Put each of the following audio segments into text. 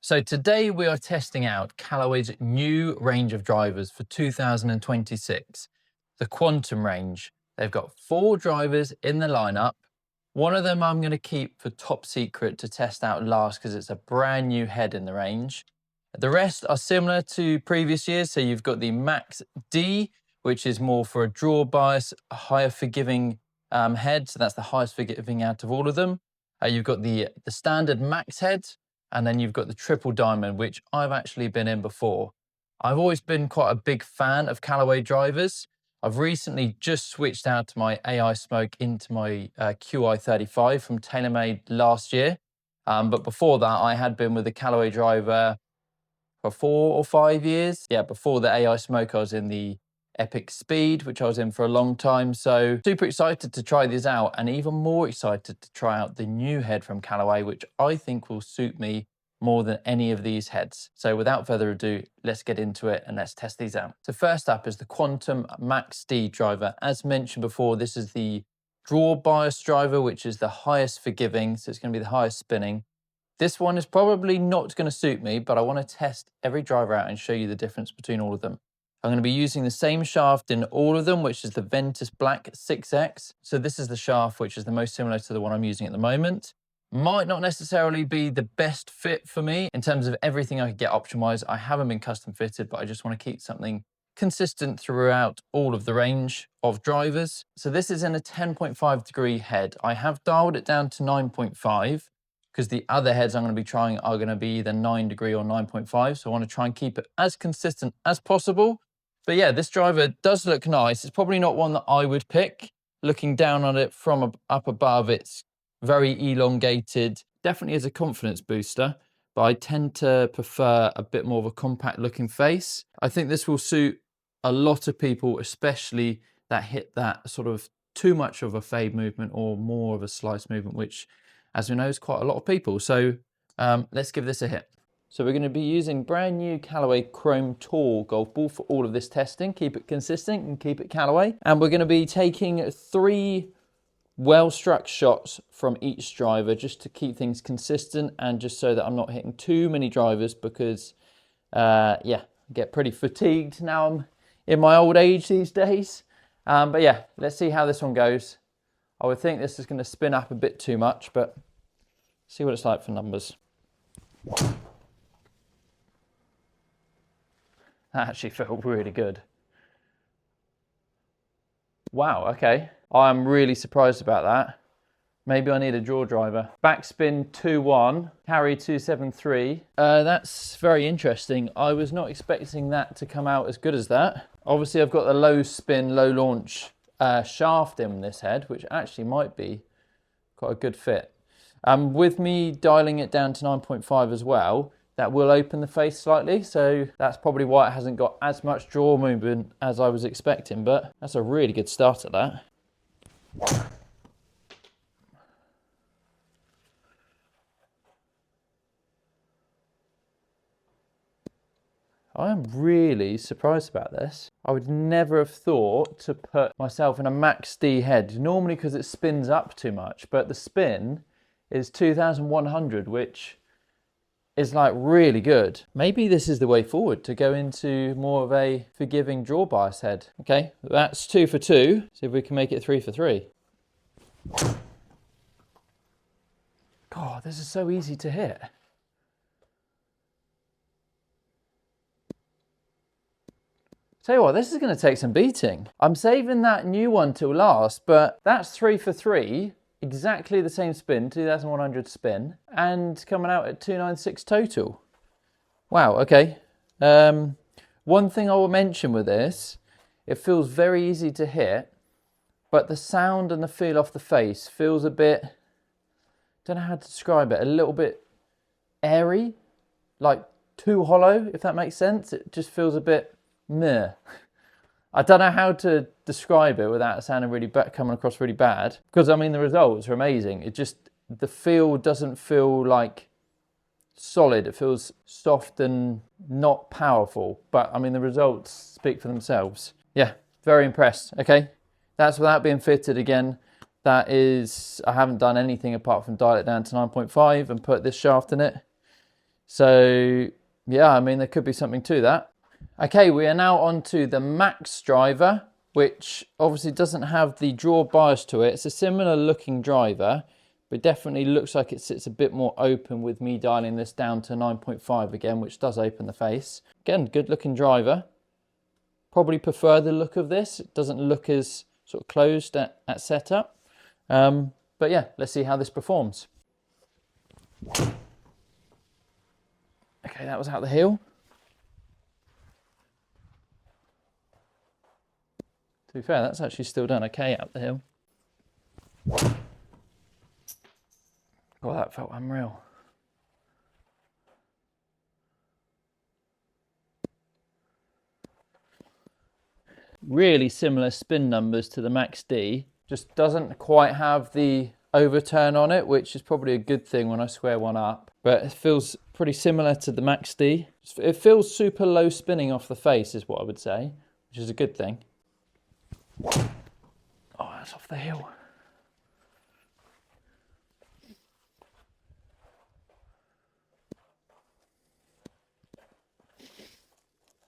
So today we are testing out Callaway's new range of drivers for 2026, the Quantum range. They've got 4 drivers in the lineup. One of them I'm going to keep for top secret to test out last because it's a brand new head in the range. The rest are similar to previous years. So you've got the Max D, which is more for a draw bias, a higher forgiving head. So that's the highest forgiving out of all of them. You've got the standard Max head. And then you've got the triple diamond, which I've actually been in before. I've always been quite a big fan of Callaway drivers. I've recently just switched out to my AI Smoke into my QI35 from TaylorMade last year. But before that, I had been with the Callaway driver for 4 or 5 years. Yeah, before the AI Smoke, I was in the Epic Speed, which I was in for a long time. So super excited to try these out, and even more excited to try out the new head from Callaway, which I think will suit me more than any of these heads. So without further ado, let's get into it and let's test these out. So first up is the Quantum Max D driver. As mentioned before, this is the draw bias driver, which is the highest forgiving. So it's going to be the highest spinning. This one is probably not going to suit me, but I want to test every driver out and show you the difference between all of them. I'm going to be using the same shaft in all of them, which is the Ventus Black 6X. So this is the shaft, which is the most similar to the one I'm using at the moment. Might not necessarily be the best fit for me in terms of everything I could get optimized. I haven't been custom fitted, but I just want to keep something consistent throughout all of the range of drivers. So this is in a 10.5 degree head. I have dialed it down to 9.5 because the other heads I'm going to be trying are going to be either 9 degree or 9.5. So I want to try and keep it as consistent as possible. But yeah, this driver does look nice. It's probably not one that I would pick. Looking down on it from up above, it's very elongated. Definitely is a confidence booster, but I tend to prefer a bit more of a compact looking face. I think this will suit a lot of people, especially that hit that sort of too much of a fade movement or more of a slice movement, which, as we know, is quite a lot of people. So let's give this a hit. So we're going to be using brand new Callaway Chrome Tour golf ball for all of this testing. Keep it consistent and keep it Callaway. And we're going to be taking 3 well-struck shots from each driver just to keep things consistent and just so that I'm not hitting too many drivers because, yeah, I get pretty fatigued now I'm in my old age these days. But yeah, let's see how this one goes. I would think this is going to spin up a bit too much, but see what it's like for numbers. That actually felt really good. Wow, okay. I'm really surprised about that. Maybe I need a draw driver. Backspin 2-1, carry 273. That's very interesting. I was not expecting that to come out as good as that. Obviously, I've got the low spin, low launch shaft in this head, which actually might be quite a good fit. With me dialing it down to 9.5 as well, that will open the face slightly, so that's probably why it hasn't got as much draw movement as I was expecting, but that's a really good start at that. I am really surprised about this. I would never have thought to put myself in a Max D head, normally because it spins up too much, but the spin is 2,100, which is like really good. Maybe this is the way forward to go into more of a forgiving draw bias head. Okay, that's 2 for 2. See if we can make it 3 for 3. God, this is so easy to hit. Tell you what, this is going to take some beating. I'm saving that new one till last, but that's 3 for 3. Exactly the same spin, 2,100 spin, and coming out at 296 total. Wow, okay. One thing I will mention with this, it feels very easy to hit, but the sound and the feel off the face feels a bit, don't know how to describe it, a little bit airy, like too hollow, if that makes sense. It just feels a bit meh. I don't know how to describe it without sounding really bad, coming across really bad. Because I mean, the results are amazing. It just, the feel doesn't feel like solid. It feels soft and not powerful. But I mean, the results speak for themselves. Yeah, very impressed. Okay, that's without being fitted again. That is, I haven't done anything apart from dial it down to 9.5 and put this shaft in it. So yeah, I mean, there could be something to that. Okay, we are now on to the Max driver, which obviously doesn't have the draw bias to it. It's a similar looking driver, but definitely looks like it sits a bit more open with me dialing this down to 9.5 again, which does open the face. Again, good looking driver. Probably prefer the look of this. It doesn't look as sort of closed at setup. But yeah, let's see how this performs. Okay, that was out the hill. To be fair, that's actually still done okay out the hill. Oh, that felt unreal. Really similar spin numbers to the Max D, just doesn't quite have the overturn on it, which is probably a good thing when I square one up, but it feels pretty similar to the Max D. It feels super low spinning off the face is what I would say, which is a good thing. Oh, that's off the hill.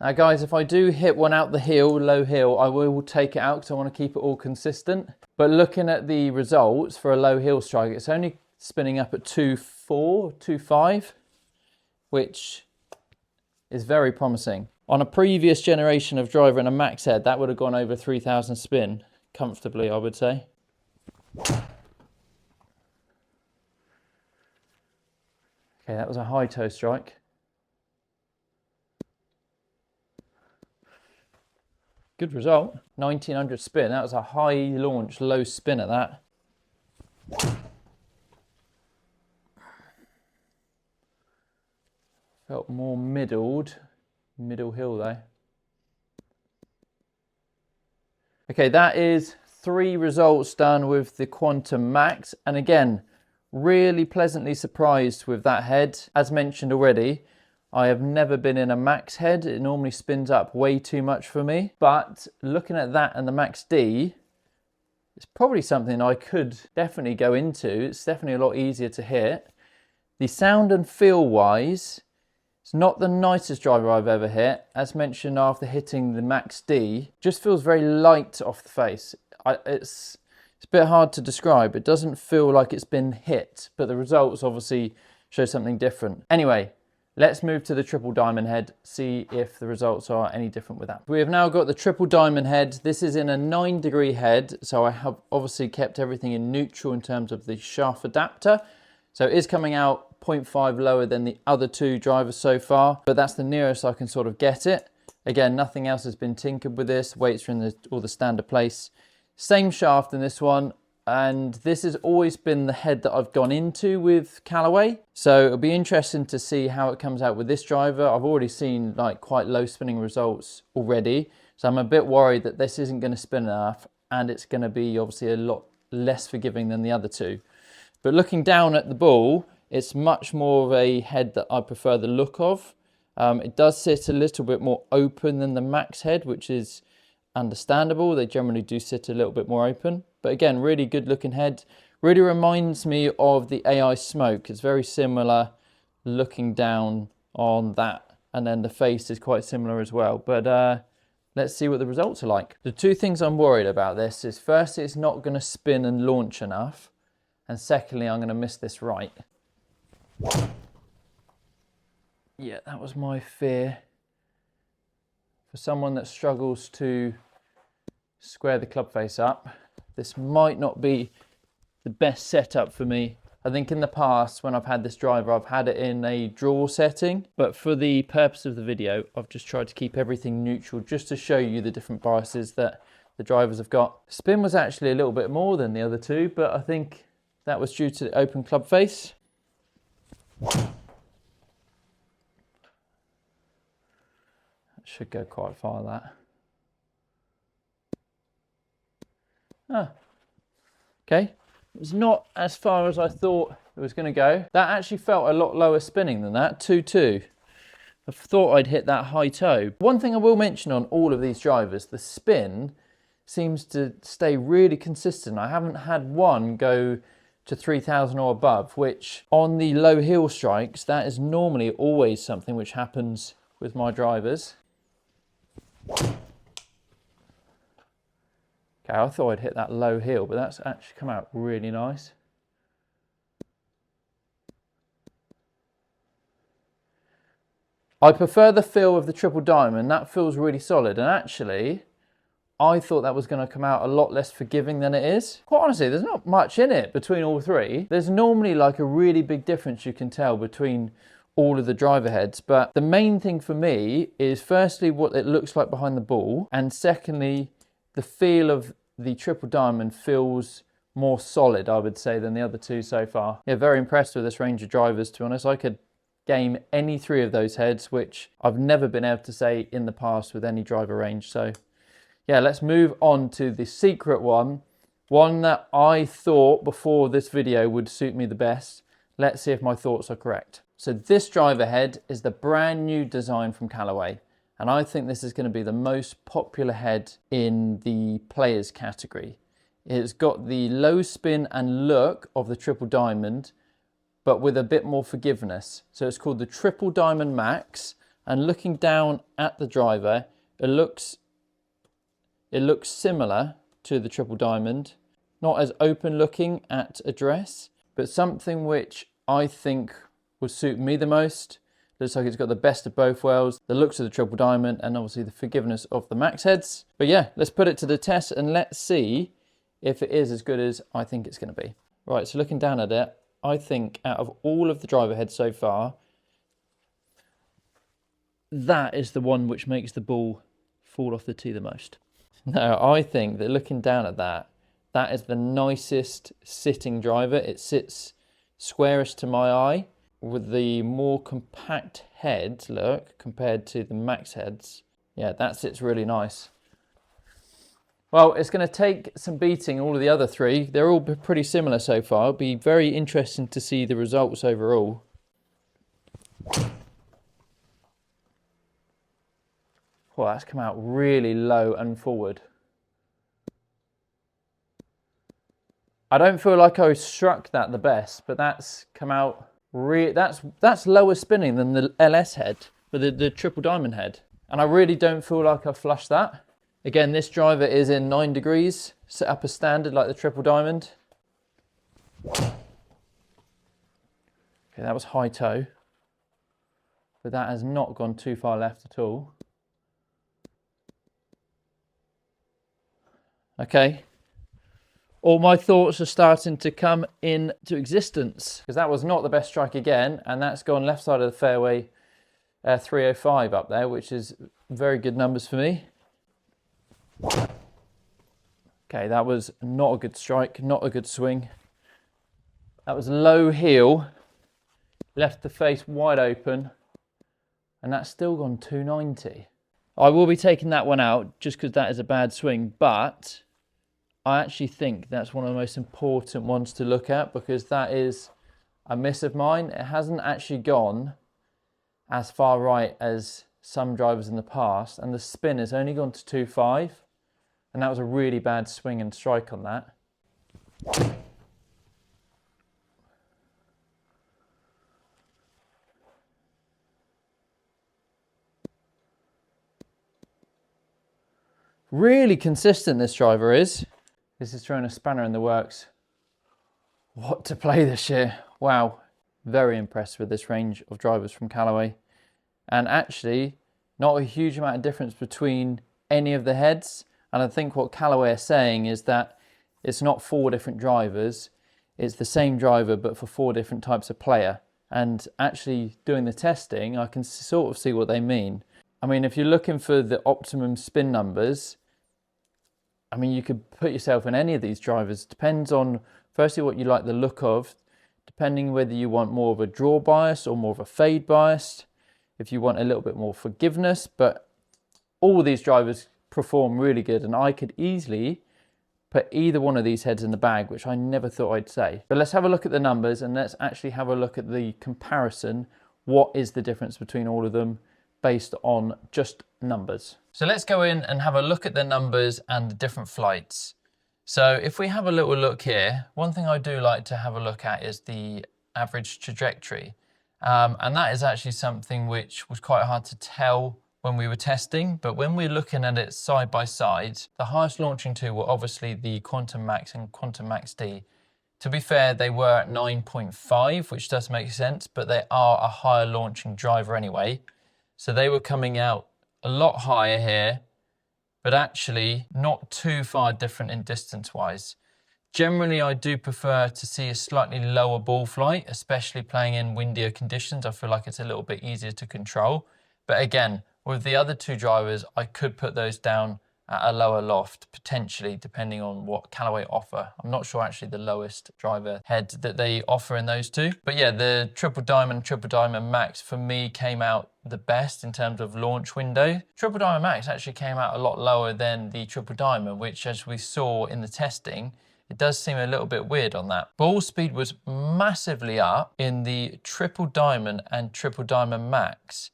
Now guys, if I do hit one out the hill, low hill, I will take it out because I want to keep it all consistent. But looking at the results for a low hill strike, it's only spinning up at 2.4, 2.5, which is very promising. On a previous generation of driver and a max head, that would have gone over 3,000 spin comfortably, I would say. Okay, that was a high toe strike. Good result, 1900 spin. That was a high launch, low spin at that. Felt more middle hill though. Okay, that is 3 results done with the Quantum Max. And again, really pleasantly surprised with that head. As mentioned already, I have never been in a Max head. It normally spins up way too much for me. But looking at that and the Max D, it's probably something I could definitely go into. It's definitely a lot easier to hit. The sound and feel wise, it's not the nicest driver I've ever hit. As mentioned after hitting the Max D, just feels very light off the face. It's a bit hard to describe. It doesn't feel like it's been hit, but the results obviously show something different. Anyway, let's move to the triple diamond head, see if the results are any different with that. We have now got the triple diamond head. This is in a 9-degree head, so I have obviously kept everything in neutral in terms of the shaft adapter. So it is coming out 0.5 lower than the other 2 drivers so far, but that's the nearest I can sort of get it. Again, nothing else has been tinkered with this. Weights are in all the standard place. Same shaft in this one. And this has always been the head that I've gone into with Callaway. So it'll be interesting to see how it comes out with this driver. I've already seen like quite low spinning results already. So I'm a bit worried that this isn't going to spin enough and it's going to be obviously a lot less forgiving than the other 2. But looking down at the ball, it's much more of a head that I prefer the look of. It does sit a little bit more open than the Max head, which is understandable. They generally do sit a little bit more open. But again, really good looking head. Really reminds me of the AI Smoke. It's very similar looking down on that. And then the face is quite similar as well. But let's see what the results are like. The 2 things I'm worried about this is firstly, it's not going to spin and launch enough. And secondly, I'm going to miss this right. Yeah, that was my fear. For someone that struggles to square the club face up, this might not be the best setup for me. I think in the past when I've had this driver, I've had it in a draw setting, but for the purpose of the video, I've just tried to keep everything neutral just to show you the different biases that the drivers have got. Spin was actually a little bit more than the other 2, but I think that was due to the open club face. That should go quite far, that. Okay, it was not as far as I thought it was going to go. That actually felt a lot lower spinning than that, 2.2. I thought I'd hit that high toe. One thing I will mention on all of these drivers, the spin seems to stay really consistent. I haven't had one go to 3,000 or above, which on the low hill strikes, that is normally always something which happens with my drivers. Okay, I thought I'd hit that low hill, but that's actually come out really nice. I prefer the feel of the triple diamond. That feels really solid, and actually I thought that was going to come out a lot less forgiving than it is. Quite honestly, there's not much in it between all three. There's normally like a really big difference you can tell between all of the driver heads, but the main thing for me is firstly what it looks like behind the ball, and secondly the feel of the triple diamond feels more solid, I would say, than the other two so far. Yeah, very impressed with this range of drivers, to be honest. I could game any three of those heads, which I've never been able to say in the past with any driver range. So yeah, let's move on to the secret one that I thought before this video would suit me the best. Let's see if my thoughts are correct. So this driver head is the brand new design from Callaway, and I think this is going to be the most popular head in the players category. It's got the low spin and look of the triple diamond, but with a bit more forgiveness. So it's called the Triple Diamond Max, and looking down at the driver, it looks similar to the Triple Diamond. Not as open looking at address, but something which I think would suit me the most. Looks like it's got the best of both worlds, the looks of the Triple Diamond and obviously the forgiveness of the Max heads. But yeah, let's put it to the test and let's see if it is as good as I think it's going to be. Right, so looking down at it, I think out of all of the driver heads so far, that is the one which makes the ball fall off the tee the most. No, I think that looking down at that, that is the nicest sitting driver. It sits squarest to my eye with the more compact head look compared to the Max heads. Yeah, that sits really nice. Well, it's going to take some beating all of the other three. They're all pretty similar so far. It'll be very interesting to see the results overall. Well, that's come out really low and forward. I don't feel like I struck that the best, but that's come out that's lower spinning than the LS head, but the triple diamond head. And I really don't feel like I flushed that. Again, this driver is in 9 degrees, set up as standard like the triple diamond. Okay, that was high toe, but that has not gone too far left at all. Okay, all my thoughts are starting to come into existence, because that was not the best strike again, and that's gone left side of the fairway, 305 up there, which is very good numbers for me. Okay, that was not a good strike, not a good swing. That was low heel, left the face wide open, and that's still gone 290. I will be taking that one out just because that is a bad swing, but I actually think that's one of the most important ones to look at, because that is a miss of mine. It hasn't actually gone as far right as some drivers in the past, and the spin has only gone to 2.5, and that was a really bad swing and strike on that. Really consistent this driver is. This is throwing a spanner in the works. What to play this year. Wow, very impressed with this range of drivers from Callaway. And actually, not a huge amount of difference between any of the heads. And I think what Callaway are saying is that it's not 4 different drivers, it's the same driver but for 4 different types of player. And actually doing the testing, I can sort of see what they mean. I mean, if you're looking for the optimum spin numbers, I mean, you could put yourself in any of these drivers. Depends on, firstly, what you like the look of, depending whether you want more of a draw bias or more of a fade bias, if you want a little bit more forgiveness, but all of these drivers perform really good, and I could easily put either one of these heads in the bag, which I never thought I'd say. But let's have a look at the numbers, and let's actually have a look at the comparison. What is the difference between all of them based on just numbers? So let's go in and have a look at the numbers and the different flights. So if we have a little look here, one thing I do like to have a look at is the average trajectory. And that is actually something which was quite hard to tell when we were testing, but when we're looking at it side by side, the highest launching two were obviously the Quantum Max and Quantum Max D. To be fair, they were at 9.5, which does make sense, but they are a higher launching driver anyway. So they were coming out a lot higher here, but actually not too far different in distance wise. Generally, I do prefer to see a slightly lower ball flight, especially playing in windier conditions. I feel like it's a little bit easier to control. But again, with the other two drivers, I could put those down at a lower loft, potentially, depending on what Callaway offer. I'm not sure actually the lowest driver head that they offer in those two. But yeah, the Triple Diamond Max for me came out the best in terms of launch window. Triple Diamond Max actually came out a lot lower than the Triple Diamond, which as we saw in the testing, it does seem a little bit weird on that. Ball speed was massively up in the Triple Diamond and Triple Diamond Max,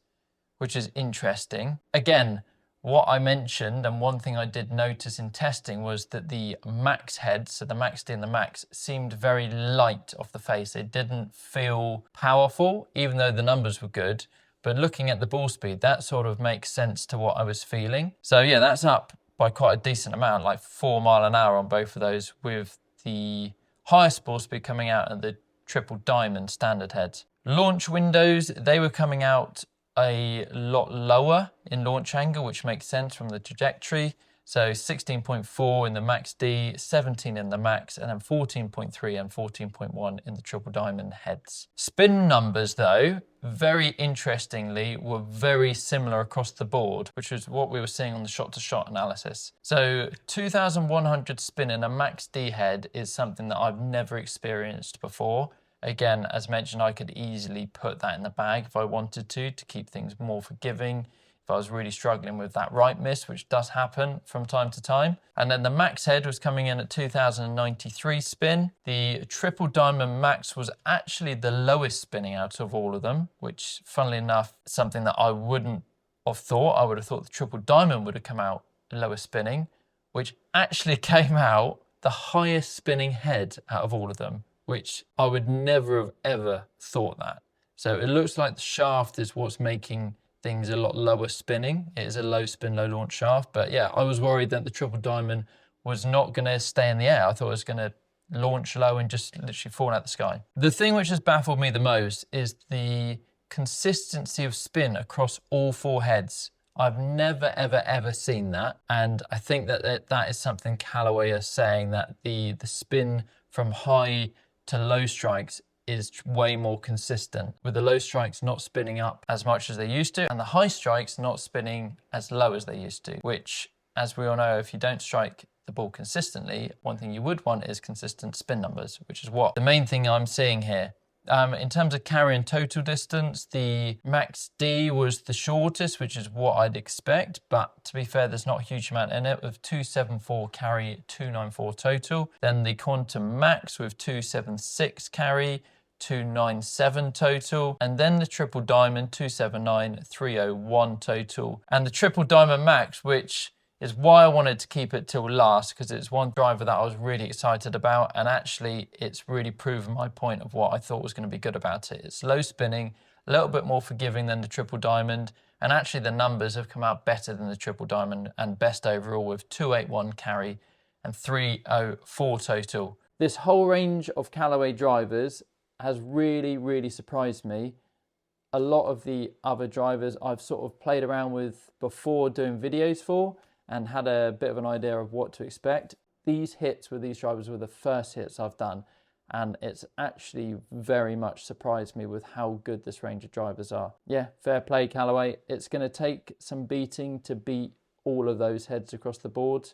which is interesting. Again, what I mentioned, and one thing I did notice in testing was that the Max heads, so the Max D and the Max, seemed very light off the face. It didn't feel powerful, even though the numbers were good. But looking at the ball speed, that sort of makes sense to what I was feeling. So yeah, that's up by quite a decent amount, like 4 miles an hour on both of those, with the highest ball speed coming out at the Triple Diamond standard heads. Launch windows, they were coming out a lot lower in launch angle, which makes sense from the trajectory. So 16.4 in the Max D, 17 in the Max, and then 14.3 and 14.1 in the Triple Diamond heads. Spin numbers though, very interestingly, were very similar across the board, which was what we were seeing on the shot-to-shot analysis. So 2,100 spin in a Max D head is something that I've never experienced before. Again, as mentioned, I could easily put that in the bag if I wanted to keep things more forgiving. If I was really struggling with that right miss, which does happen from time to time. And then the Max head was coming in at 2,093 spin. The Triple Diamond Max was actually the lowest spinning out of all of them, which funnily enough, something that I wouldn't have thought. I would have thought the Triple Diamond would have come out lower spinning, which actually came out the highest spinning head out of all of them, which I would never have ever thought that. So it looks like the shaft is what's making things a lot lower spinning. It is a low spin, low launch shaft. But yeah, I was worried that the Triple Diamond was not going to stay in the air. I thought it was going to launch low and just literally fall out the sky. The thing which has baffled me the most is the consistency of spin across all 4 heads. I've never, ever, ever seen that. And I think that that is something Callaway are saying, that the spin from high to low strikes is way more consistent, with the low strikes not spinning up as much as they used to and the high strikes not spinning as low as they used to, which, as we all know, if you don't strike the ball consistently, one thing you would want is consistent spin numbers, which is what the main thing I'm seeing here. In terms of carry and total distance, the Max D was the shortest, which is what I'd expect, but to be fair, there's not a huge amount in it, with 274 carry, 294 total. Then the Quantum Max with 276 carry, 297 total, and then the Triple Diamond 279, 301 total. And the Triple Diamond Max, which is why I wanted to keep it till last, because it's one driver that I was really excited about, and actually it's really proven my point of what I thought was going to be good about it. It's low spinning, a little bit more forgiving than the Triple Diamond, and actually the numbers have come out better than the Triple Diamond, and best overall with 281 carry and 304 total. This whole range of Callaway drivers has really, really surprised me. A lot of the other drivers I've sort of played around with before doing videos for, and had a bit of an idea of what to expect. These hits with these drivers were the first hits I've done, and it's actually very much surprised me with how good this range of drivers are. Yeah, fair play Callaway. It's going to take some beating to beat all of those heads across the board.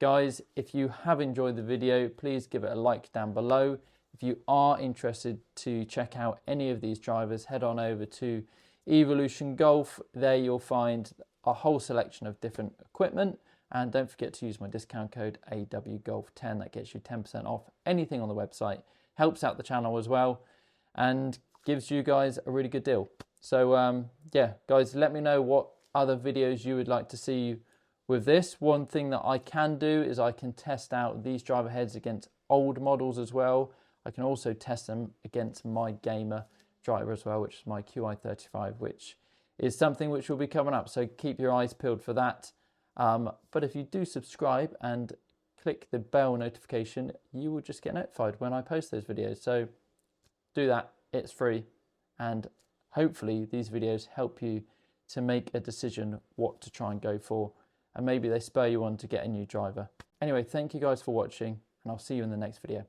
Guys, if you have enjoyed the video, please give it a like down below. If you are interested to check out any of these drivers, head on over to Evolution Golf. There you'll find a whole selection of different equipment, and don't forget to use my discount code AWGolf10. That gets you 10% off anything on the website, helps out the channel as well, and gives you guys a really good deal. So yeah guys, let me know what other videos you would like to see With this, one thing that I can do is I can test out these driver heads against old models as well. I can also test them against my gamer driver as well, which is my QI35, which is something which will be coming up. So keep your eyes peeled for that. But if you do subscribe and click the bell notification, you will just get notified when I post those videos. So do that, it's free. And hopefully these videos help you to make a decision what to try and go for. And maybe they spur you on to get a new driver. Anyway, thank you guys for watching, and I'll see you in the next video.